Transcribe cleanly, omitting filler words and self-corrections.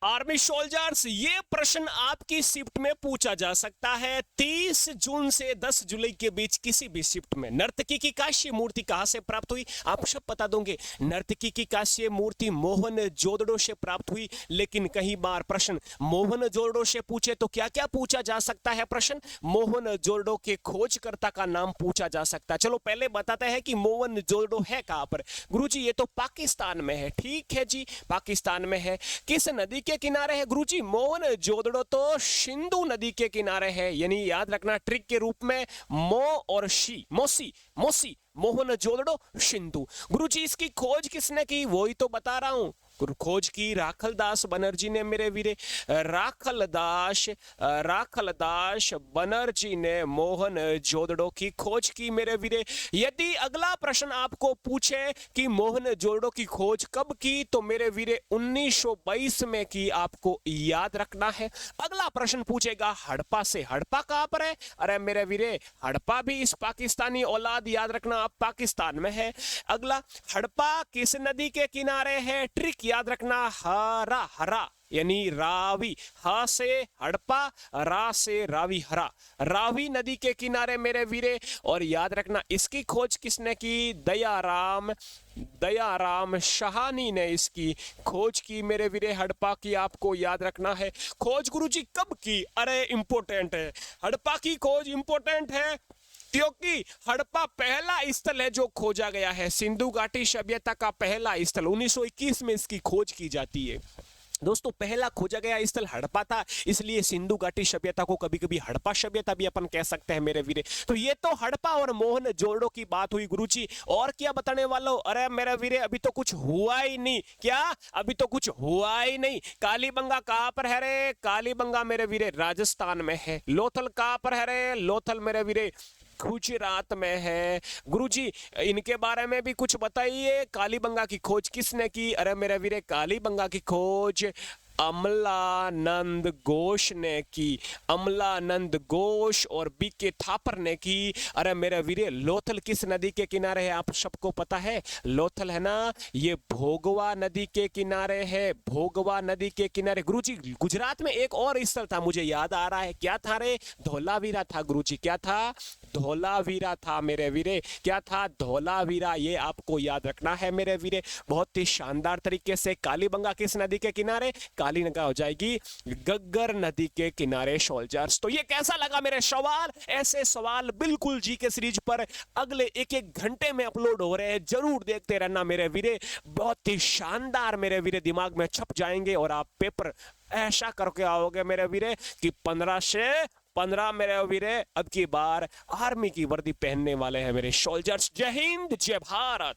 Army soldiers, ये प्रश्न आपकी शिफ्ट में पूछा जा सकता है 30 जून से 10 जुलाई के बीच किसी भी शिफ्ट में। नर्तकी की कांस्य मूर्ति कहां से प्राप्त हुई, आप सब बता दोगे। नर्तकी की कांस्य मूर्ति मोहनजोदड़ो से प्राप्त हुई। लेकिन कई बार प्रश्न मोहनजोदड़ो से पूछे तो क्या क्या पूछा जा सकता है प्रश्न, मोहनजोदड़ो के खोजकर्ता का नाम पूछा जा सकता है। चलो पहले बताते हैं कि मोहनजोदड़ो है कहां पर। गुरुजी ये तो पाकिस्तान में है। ठीक है जी, पाकिस्तान में है। किस नदी के किनारे है गुरुजी, मोहनजोदड़ो तो सिंधु नदी के किनारे है। यानी याद रखना ट्रिक के रूप में मो और शी, मोसी मोसी, मोहनजोदड़ो सिंधु। गुरुजी इसकी खोज किसने की, वही तो बता रहा हूं। खोज की राखलदास बनर्जी ने मेरे वीरे। राखलदास बनर्जी ने मोहनजोदड़ो की खोज की मेरे वीरे। यदि अगला प्रश्न आपको पूछे कि मोहनजोदड़ो की खोज कब की, तो मेरे वीरे 1922 में की, आपको याद रखना है। अगला प्रश्न पूछेगा हड़प्पा से, हड़प्पा कहां पर है, अरे मेरे वीरे हड़प्पा भी इस पाकिस्तानी औलाद, याद रखना आप पाकिस्तान में है। अगला हड़प्पा किस नदी के किनारे है, ट्रिक याद रखना हरा, हरा यानी रावी, हा से हड़प्पा, रा से रावी, हरा, रावी नदी के किनारे मेरे वीरे। और याद रखना इसकी खोज किसने की, दयाराम शाहानी ने इसकी खोज की मेरे वीरे। हड़प्पा की आपको याद रखना है। खोज गुरुजी कब की, अरे इंपोर्टेंट है, हड़प्पा की खोज इंपोर्टेंट है क्योंकि हड़प्पा पहला स्थल है जो खोजा गया है। सिंधु घाटी सभ्यता का पहला स्थल 1921 में इसकी खोज की जाती है। दोस्तों पहला खोजा गया स्थल हड़प्पा था, इसलिए सिंधु घाटी सभ्यता को कभी कभी हड़प्पा सभ्यता भी अपन कह सकते हैं मेरे वीरे। तो ये तो हड़प्पा और मोहनजोदड़ो की बात हुई गुरुजी। और क्या बताने वाला हो, अरे मेरे वीरे अभी तो कुछ हुआ ही नहीं। क्या, अभी तो कुछ हुआ ही नहीं। कालीबंगा कहां पर है रे, कालीबंगा मेरे वीरे राजस्थान में है। लोथल कहां पर है रे, लोथल मेरे वीरे गुजरात में है। गुरुजी इनके बारे में भी कुछ बताइए। कालीबंगा की खोज किसने की, अरे मेरे वीरे कालीबंगा की खोज अमलानंद घोष ने की, अमलानंद घोष और बीके थापर ने की। अरे मेरे वीरे लोथल किस नदी के किनारे है, आप सबको पता है लोथल है ना, ये भोगवा नदी के किनारे है, भोगवा नदी के किनारे। गुरुजी गुजरात में एक और स्थल था, मुझे याद आ रहा है, क्या था रे, धोलावीरा था गुरुजी। क्या था, धोलावीरा था मेरे वीरे। क्या था, धोलावीरा, ये आपको याद रखना है मेरे वीरे। बहुत ही शानदार तरीके से कालीबंगा किस नदी के किनारे, कालीबंगा हो जाएगी गग्गर नदी के किनारे सोल्जर्स। तो ये कैसा लगा मेरे सवाल, ऐसे सवाल बिल्कुल जी के सीरीज पर अगले एक एक घंटे में अपलोड हो रहे हैं, जरूर देखते रहना मेरे वीरे। बहुत ही शानदार मेरे वीरे दिमाग में छप जाएंगे और आप पेपर ऐसा करके आओगे मेरे वीरे कि 15 से 15 मेरे वीरे अब की बार आर्मी की वर्दी पहनने वाले हैं मेरे सोल्जर्स। जय हिंद, जय भारत।